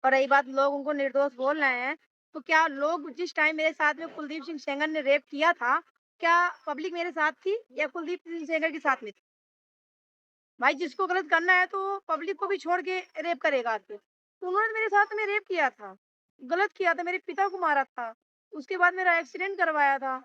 और रही बात लोग उनको निर्दोष बोल रहे हैं, तो क्या लोग जिस टाइम मेरे साथ में कुलदीप सिंह सेंगर ने रेप किया था, क्या पब्लिक मेरे साथ थी या कुलदीप सिंह सेंगर के साथ में थी? भाई जिसको गलत करना है तो पब्लिक को भी छोड़ के रेप करेगा आके। तो उन्होंने मेरे साथ में रेप किया था, गलत किया था, मेरे पिता को मारा था, उसके बाद मेरा एक्सीडेंट करवाया था।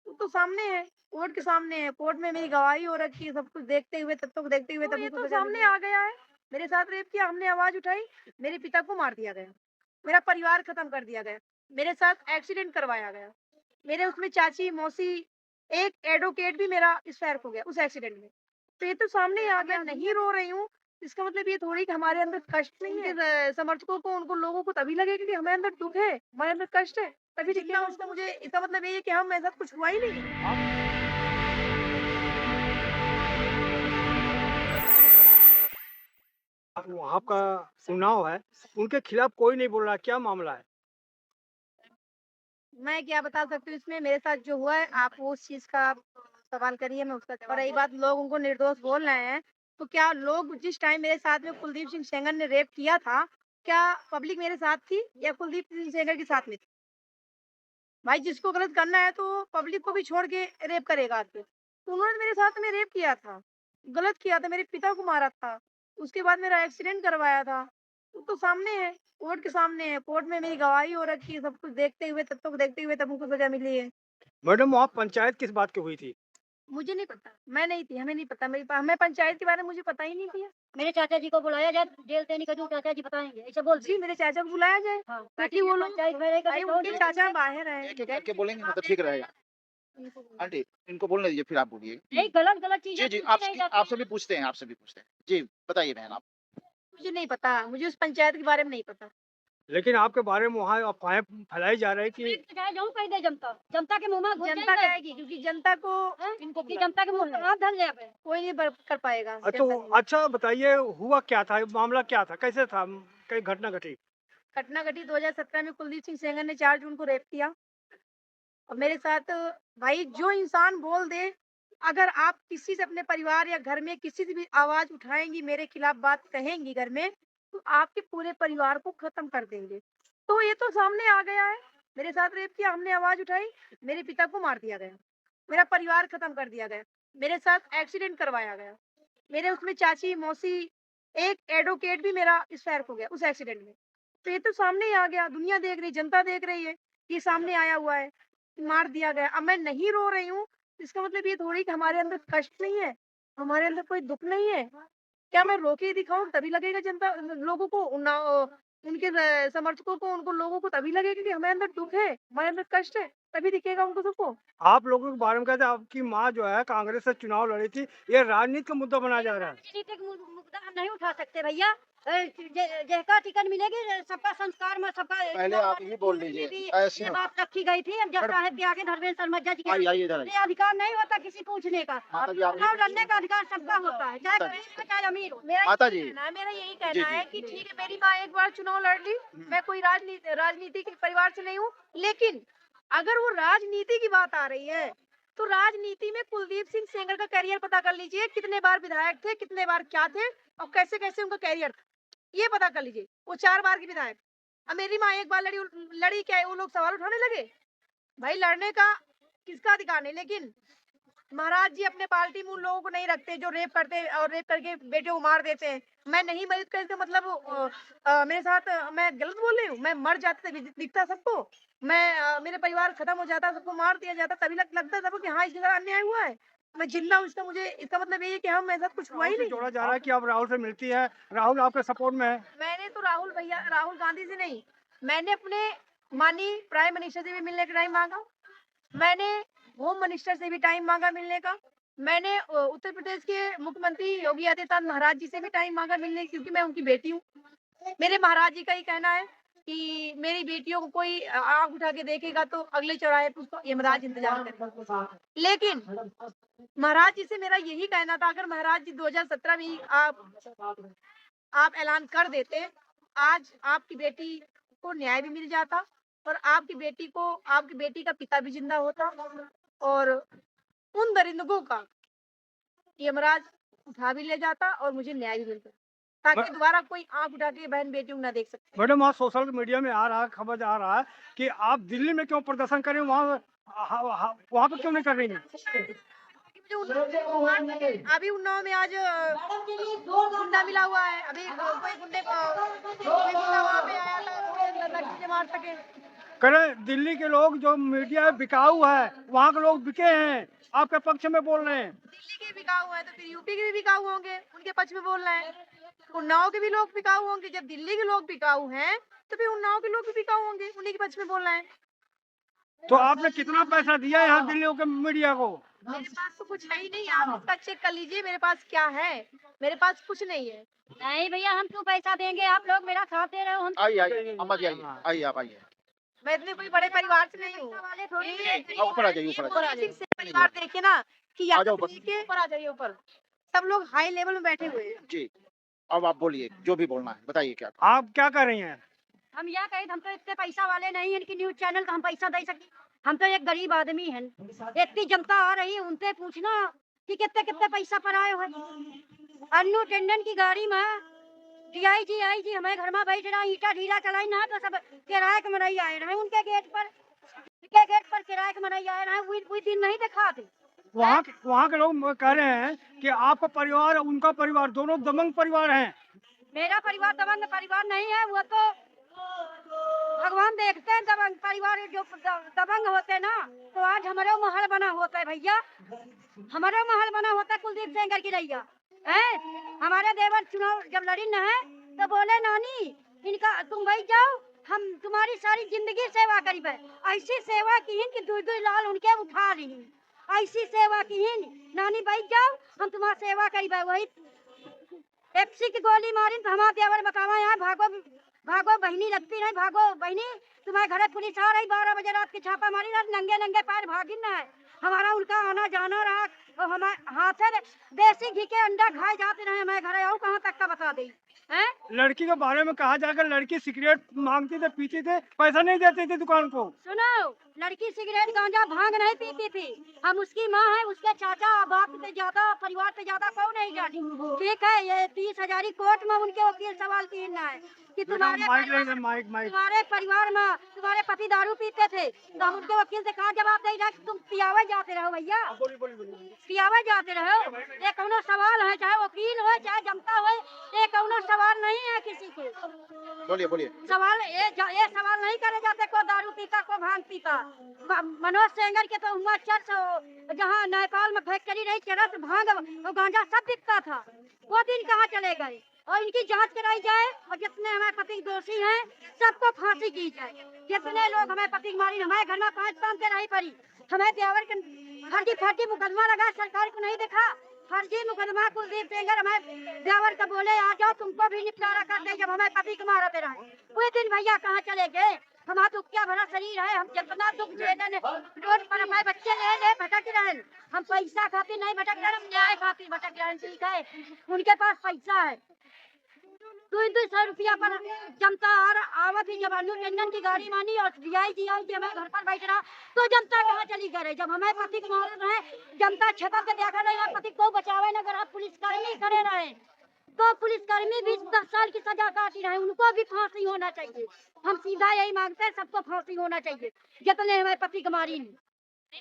वो तो सामने है, कोर्ट के सामने है, कोर्ट में मेरी गवाही हो रखी है, सब कुछ देखते हुए, तथ्यों को देखते हुए तब ये तो सामने आ गया है। मेरे साथ रेप किया, हमने आवाज़ उठाई, मेरे पिता को मार दिया गया, मेरा परिवार खत्म कर दिया गया, मेरे साथ एक्सीडेंट करवाया गया, मेरे उसमें चाची, मौसी, एक एडवोकेट भी मेरा एक्सपायर हो गया उस एक्सीडेंट में। तो ये तो सामने आ गया, नहीं रो रही हूँ, इसका मतलब ये थोड़ी कि हमारे अंदर कष्ट नहीं है। समर्थकों को, उनको लोगों को तभी लगेगा कि हमारे अंदर दुःख है, हमारे अंदर कष्ट है, तभी दिखेगा उसका मुझे, इसका मतलब ये है कि हम मेरे साथ कुछ हुआ ही नहीं है। वहाँ का चुनाव है, उनके खिलाफ कोई नहीं बोल रहा, क्या मामला है? मैं क्या बता सकती हूँ इसमें, मेरे साथ जो हुआ है, आप वो उस चीज़ का सवाल करिए, मैं उसका जवाब। और रही बात लोग उनको निर्दोष बोल रहे हैं, तो क्या लोग जिस टाइम मेरे साथ में कुलदीप सिंह सेंगर ने रेप किया था, क्या पब्लिक मेरे साथ थी या कुलदीप सिंह सेंगर के साथ में थी? भाई जिसको गलत करना है तो पब्लिक को भी छोड़ के रेप करेगा आके। तो उन्होंने मेरे साथ में रेप किया था, गलत किया था, मेरे पिता को मारा था, उसके बाद मेरा एक्सीडेंट करवाया था। वो तो सामने है, कोर्ट के सामने है, कोर्ट में मेरी गवाही हो रखी है, सब कुछ देखते हुए, तथ्यों को देखते हुए तब उनको सज़ा मिली है। मैडम वहाँ पंचायत किस बात की हुई थी? मुझे नहीं पता, मैं नहीं थी, हमें नहीं पता, हमें पंचायत के बारे में मुझे पता ही नहीं भैया। मेरे चाचा जी को बुलाया जाए, जेल से निकलूँ, चाचा जी बताएँगे, ऐसा बोल जी, मेरे चाचा को बुलाया जाए, हाँ, ताकि वो लोग, पंचायत में रहेगा अरे तो उनके चाचा बाहर हैं। एक-एक करके बोलेंगे ना तो ठीक रहेगा। आंटी, इनको बोलने दीजिए फिर आप बोलिए। नहीं, गलत-गलत जी, चीज़ें जी, पूछते नहीं जाते आपसे भी पूछते हैं आपसे भी पूछते हैं। जी, बताइए बहन आप। मुझे नहीं पता, मुझे उस पंचायत के बारे में नहीं पता। लेकिन आपके बारे में वहाँ अफ़वाहें फैलाई जा रही कि तो चाहे जाऊँ कह दे जनता, जनता के मुँह में घुस जनता जाएँगे, कहेगी क्योंकि जनता को हैं? इनको कि जनता के मुँह में हाथ धर ले अब। कोई नहीं कर पाएगा तो जनता के। अच्छा बताइए हुआ क्या था? मामला क्या था? कैसे था? कई घटना घटी? घटना घटी 2017 में, कुलदीप सिंह सेंगर ने 4 जून को रेप किया और मेरे साथ। भाई जो इंसान बोल दे, अगर आप किसी से अपने परिवार या घर में किसी से भी आवाज़ उठाएँगी, मेरे खिलाफ बात कहेंगी घर में, तो आपके पूरे परिवार को खत्म कर देंगे। तो ये तो सामने आ गया है, मेरे साथ रेप किया, हमने आवाज़ उठाई, मेरे पिता को मार दिया गया, मेरा परिवार खत्म कर दिया गया, मेरे साथ एक्सीडेंट करवाया गया, मेरे उसमें चाची, मौसी, एक एडवोकेट भी मेरा एक्सपायर हो गया उस एक्सीडेंट में। तो ये तो सामने ही आ गया, दुनिया देख रही, जनता देख रही है, ये सामने आया हुआ है, मार दिया गया। अब मैं नहीं रो रही हूँ, इसका मतलब ये थोड़ी कि हमारे अंदर कष्ट नहीं है, हमारे अंदर कोई दुःख नहीं है। क्या मैं रो के दिखाऊँ तभी लगेगा जनता लोगों को ना, उनके समर्थकों को, उनको लोगों को तभी लगेगा कि हमारे अंदर दुःख है, हमारे अंदर कष्ट है, तभी दिखेगा उनको सबको। आप लोगों के बारे में कहते हैं आपकी माँ जो है कांग्रेस से चुनाव लड़ी थी, ये राजनीति का मुद्दा बनाया जा रहा है। राजनीतिक मुद्दा हम नहीं उठा सकते भैया। जेहका टिकट मिलेगी, सबका संस्कार में सबका पहले आप ही बोल लीजिए। ये बात रखी गई थी। अब जब साहेब के आगे धर्मेंद्र शर्मा जी के आइए इधर आइए। ये अधिकार नहीं होता किसी पूछने का। माता जी, आप चुनाव लड़ने का अधिकार सबका होता है, चाहे माता जी। गरीब हो चाहे अमीर हो। माता जी। मेरा यही जी, कहना जी। है कि ठीक है, मेरी माँ एक बार चुनाव लड़ ली, मैं कोई राजनीति के परिवार से नहीं हूँ, लेकिन अगर वो राजनीति की बात आ रही है, तो राजनीति में कुलदीप सिंह सेंगर का करियर पता कर लीजिए, कितने बार विधायक थे, कितने बार क्या थे और कैसे-कैसे उनका करियर था, ये पता कर लीजिए। वो 4 बार की विधायक। अब मेरी माँ एक बार लड़ी क्या है, वो लोग सवाल उठाने लगे? भाई लड़ने का किसका अधिकार नहीं, लेकिन महाराज जी अपने पार्टी में उन लोगों को नहीं रखते जो रेप करते और रेप करके बेटियों को मार देते हैं। मैं नहीं मदद करती तो मतलब मेरे साथ मैं गलत बोल रही हूँ? मैं मर जाती तभी दिखता सबको। मेरे परिवार खत्म हो जाता, सबको मार दिया जाता, तभी लगता सबको कि हाँ, इस जगह अन्याय हुआ है। मैं जिंदा हूँ, इसका मतलब ये है कि हाँ, मेरे साथ कुछ हुआ राहुल ही से नहीं। जोड़ा जा रहा है कि आप राहुल से मिलती है, राहुल आपके सपोर्ट में है। मैंने तो राहुल गांधी से नहीं, मैंने अपने माननीय प्राइम मिनिस्टर से भी मिलने का टाइम मांगा। मैंने होम मिनिस्टर से भी टाइम मांगा मिलने का। मैंने उत्तर प्रदेश के मुख्यमंत्री योगी आदित्यनाथ महाराज जी से भी टाइम मांगा मिलने, क्योंकि मैं उनकी बेटी हूँ। मेरे महाराज जी का ही कहना है कि मेरी बेटियों को कोई आँख उठा के देखेगा तो अगले चौराहे पे उसको यमराज इंतजार करेगा। लेकिन महाराज जी से मेरा यही कहना था, अगर महाराज जी 2017 में ही आप ऐलान कर देते, आज आपकी बेटी को न्याय भी मिल जाता और आपकी बेटी का पिता भी जिंदा होता और उन दरिंदगों का यमराज उठा भी ले जाता और मुझे न्याय भी मिलता। ताकि दोबारा कोई आंख उठा के बहन बेटियों को ना देख सके। मैडम, वहाँ सोशल मीडिया में आ रहा है, खबर आ रहा है कि आप दिल्ली में क्यों प्रदर्शन करें, वहाँ पे क्यों नहीं कर रही हैं? अभी उन्नाव में आज गुंडा मिला हुआ है। अभी कोई गुंडा वहाँ पे आया था लड़की मार सके। करें, दिल्ली के लोग जो मीडिया बिकाऊ है, वहाँ के लोग बिके हैं, आपके पक्ष में बोल रहे हैं। दिल्ली के बिकाऊ है तो फिर यूपी के भी बिकाऊ होंगे, उनके पक्ष में बोल रहे हैं। उन्नाव के भी लोग बिकाऊ होंगे। जब दिल्ली के लोग बिकाऊ हैं तो फिर उन्नाव के लोग भी बिकाऊ होंगे, उन्हीं के पक्ष में बोल रहे हैं। तो आपने कितना पैसा दिया है यहाँ दिल्ली के मीडिया को? मेरे पास तो कुछ है ही नहीं, आप इसका चेक कर लीजिए मेरे पास क्या है। मेरे पास कुछ नहीं है। नहीं भैया, हम क्यों पैसा देंगे? आप लोग मेरा साथ दे रहे हो। हम आइए आइए अम्मा जी, आइए आइए, आप आइए। मैं इतने कोई बड़े परिवार से नहीं हूँ। वाले थोड़ी ऊपर आ जाइए, ऊपर आ जाइए। परिवार देखे ना कि आ जाओ ऊपर। के ऊपर आ जाइए ऊपर। सब लोग हाई लेवल में बैठे हुए हैं। जी, अब आप बोलिए, जो भी बोलना है बताइए। क्या आप क्या कर रही हैं? हम यह कहे, हम तो इतने पैसा वाले नहीं है कि न्यूज चैनल का हम पैसा दे सके। हम तो एक गरीब आदमी हैं। इतनी जनता आ रही है, उनसे पूछना कि कितने कितने पैसा पर आए हुए। अन्नू टेंडन की गाड़ी में DIG IG हमारे घर में बैठ रहा, ईटा ढीला चलाई ना तो सब किराए के मनई आए रहे उनके गेट पर किराए के मनई आए रहे। वही दिन नहीं दिखा थे। वहाँ के लोग कह रहे हैं कि आपका परिवार और उनका परिवार दोनों दबंग परिवार हैं। मेरा परिवार दबंग परिवार नहीं है, वो तो भगवान देखते हैं। दबंग परिवार जो दबंग होते ना, तो आज हमारा महल बना होता है भैया। हमारा महल बना होता है कुलदीप सेंगर की रैया है। हमारे देवर चुनाव जब लड़ी न है तो बोले नानी इनका तुम बैठ जाओ, हम तुम्हारी सारी जिंदगी सेवा करीब है। ऐसी सेवा की कि दूध लाल उनके उठा रही। ऐसी सेवा की नानी बैठ जाओ, हम तुम्हारी सेवा करीब है। वही पेप्सी की गोली मारी तो हमारे देवर बतावा यहाँ भागो भागो बहनी लगती नहीं, भागो बहनी तुम्हारे घर पुलिस आ रही। 12 बजे रात की छापा मारी, रात नंगे नंगे पैर भागी ना है। हमारा उनका आना जाना रहा और हमारे हाथ से देसी घी के अंडा खाए जाते रहे। हमारे घर आओ कहाँ तक का बता दी है। लड़की के बारे में कहा जाकर लड़की सिगरेट मांगती थे, पीती थे, पैसा नहीं देती थी दुकान को। सुनो, लड़की सिगरेट गांजा भांग नहीं पीती थी। हम उसकी माँ है, उसके चाचा बाप से ज्यादा परिवार से ज्यादा कौन नहीं जानी। ठीक है, ये 30,000 कोर्ट में उनके वकील सवाल तीनना है कि तुम्हारे परिवार में तुम्हारे पति दारू पीते थे तो हम उनके वकील से कहा जवाब दे रहा तुम पियावा जाते रहो भैया, पियावा जाते रहो। ये कौनो सवाल है, चाहे वकील हो चाहे जनता हो, ये कौनो सवाल नहीं है किसी के। बोलिए बोलिए। सवाल ये सवाल नहीं करे जाते को दारू पीता को भांग पीता। मनोज सेंगर के तो हुआ चर्च जहाँ नेपाल में फैक्ट्री रही, चरस भांग गांजा सब बिकता था। वो दिन कहाँ चले गए? और इनकी जांच कराई जाए और जितने हमारे पति दोषी हैं सबको फांसी की जाए। जितने लोग हमें पति मारी, हमारे घर में 5 साल से नहीं पड़ी। हमें देवर फर्जी मुकदमा लगा, सरकार को नहीं देखा। फर्जी मुकदमा कुलदीप सेंगर हमें देवर का बोले आ जाओ तुमको भी निपटारा कर दे। जब हमें पति को मारते रहे वो दिन भैया कहाँ चले गए? हमारा दुख क्या भरा शरीर है, हम जितना दुख झेले रोड पर हमारे बच्चे ले भटक रहे। हम पैसा खातिर नहीं भटक रहे, हम न्याय खातिर भटक रहे। ठीक है, उनके पास पैसा है। 200 रुपया पर जनता आवत ही। जब अन्नू टेंडन की गाड़ी मानी और DIG हमें घर पर बैठ रहा तो जनता कहाँ चली गए? जब हमें पति को मार रहे जनता छपा के देखा नहीं, पति को बचावे न अगर आप पुलिसकर्मी करे रहे तो पुलिसकर्मी भी 10 साल की सजा काटी रहे, उनको भी फांसी होना चाहिए। हम सीधा यही मांगते हैं, सबको फांसी होना चाहिए जितने हमें पति को मारी नहीं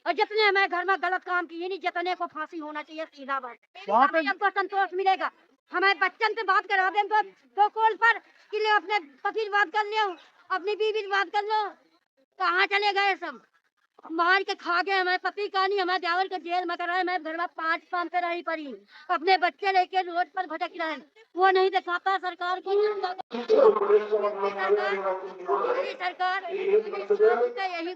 और जितने हमें घर में गलत काम किए नहीं, जितने को फांसी होना चाहिए। सीधा बात हमको संतोष मिलेगा। हमारे बच्चन से बात करा दें तो कॉल पर कि ले अपने पति से बात कर लो, अपनी बीवी से बात कर लो। कहाँ चले गए सब? मार के खा गए हमारे पति का नहीं, हमारे देवर को जेल में कराए। मैं घर में 5 साल से रही पड़ी, अपने बच्चे लेके रोड पर भटक रहे। वो नहीं दिखाता सरकार को। सरकार यही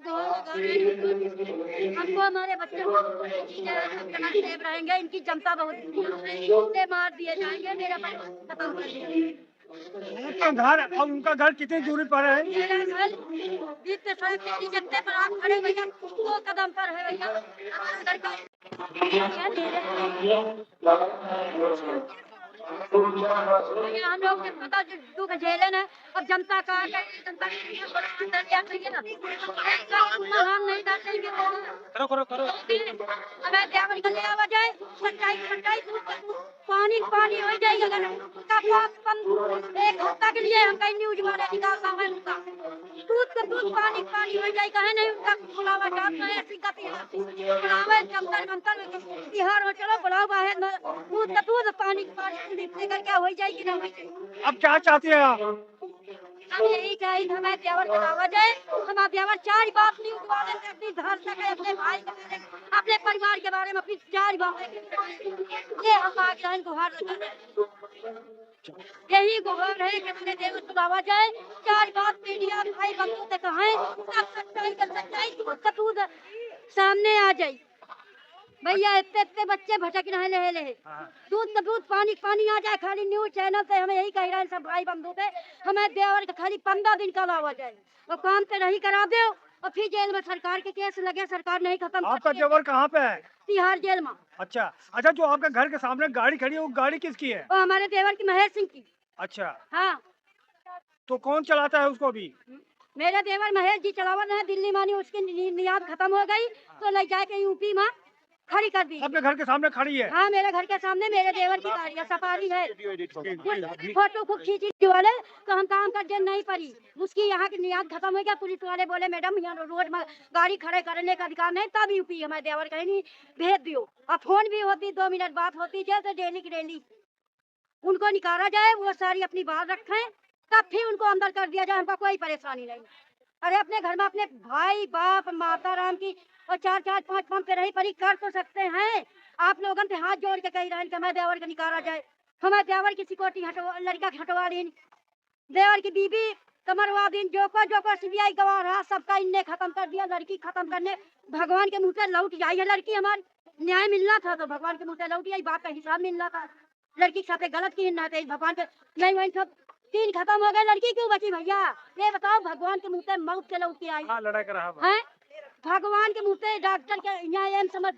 हमको हमारे बच्चे सेफ रहेंगे। इनकी जनता बहुत मार दिए जाएंगे। मेरा खत्म कर दिया। उनका घर कितनी दूरी पर है? मेरा घर जितने पर आप खड़े भैया 2 कदम पर है भैया। भैया हम लोग ने पता दुख झेले न, अब जनता का जनता हम नहीं डालेंगे। हमें देवर का ले आवा जाए, सच्चाई सच्चाई पानी पानी हो जाएगा। अगर एक हफ्ता के लिए हम कहीं न्यूज वाले निकालता है उनका दूध का दूध पानी पानी हो जाएगा है नहीं। उनका बुलावा जाता है, ऐसी गति बुलावे जंतर मंतर बिहार में चलो बुलावा है दूध का दूध पानी पानी लेकर क्या हो जाएगी ना। अब क्या चाहती है आप? हम यही चाहिए हमें देवर करावा जाए। हमारा देवर चार बात न्यूज वाले से अपनी घर तक अपने भाई के बारे में, अपने परिवार के बारे में अपनी चार बातें ये हम आगे गुहार लगाने यही गुहार है कि अपने देवर बुलावा जाए। चार बात मीडिया भाई बंधु से कहें, सब सच्चाई का सच्चाई सबूत सामने आ जाए। भैया इतने इतने बच्चे भटक रहे ले दूध का दूध पानी पानी आ जाए। खाली न्यूज चैनल से हमें यही कह रहे हैं सब भाई बंधु से, हमें देवर का खाली 15 दिन का लावा जाए और काम पे नहीं करा दो और फिर जेल में सरकार के केस लगे। सरकार नहीं खत्म। आपका देवर कहाँ पे है? तिहाड़ जेल में। अच्छा अच्छा, जो आपके घर के सामने गाड़ी खड़ी है वो गाड़ी किसकी है? वो हमारे देवर की महेश सिंह की। अच्छा, हाँ तो कौन चलाता है उसको अभी? मेरा देवर महेश जी चलावन है। दिल्ली मानी उसकी नियाद खत्म हो गई तो ले जाके यूपी में खड़ी कर दी। आपके घर के सामने खड़ी है? हाँ मेरे घर के सामने मेरे देवर की गाड़ी है, सफारी है। फोटो खूब खींची वाले तो हम काम कर दे नहीं पड़ी। उसकी यहाँ की नियाद खत्म हो गया। पुलिस वाले बोले मैडम यहाँ रोड में गाड़ी खड़े करने का अधिकार नहीं, तब यूपी हमारे देवर कहीं नहीं भेज दियो। और फोन भी होती 2 मिनट बात होती जैसे डेली की डेली उनको निकाला जाए। वो सारी अपनी बात रखें तब फिर उनको अंदर कर दिया जाए। हमको कोई परेशानी नहीं। अरे अपने घर में अपने भाई बाप माता राम की और 4-4 5-5 पे रही परी कर तो सकते हैं। आप लोगों से हाथ जोड़ के कही रहे कि हमें देवर का निकाला जाए। हमें देवर की सिक्योरिटी लड़का हटवा दी, देवर की बीबी कमरवा दी, जो को सीबीआई गवाह रहा सबका इनने खत्म कर दिया। लड़की खत्म करने भगवान के मुँह से लौट जाई है लड़की। हमारी न्याय मिलना था तो भगवान के मुँह से लौट आई। बात का हिसाब मिलना था। लड़की के साथ गलत की ना थे भगवान के नहीं वही सब 3 खत्म हो गए। लड़की क्यों बची भैया ये बताओ? भगवान के मुँह से मौत के लौट के आई हाँ, लड़ाई कर रहा है। भगवान के मुँह से डॉक्टर के यहाँ समझ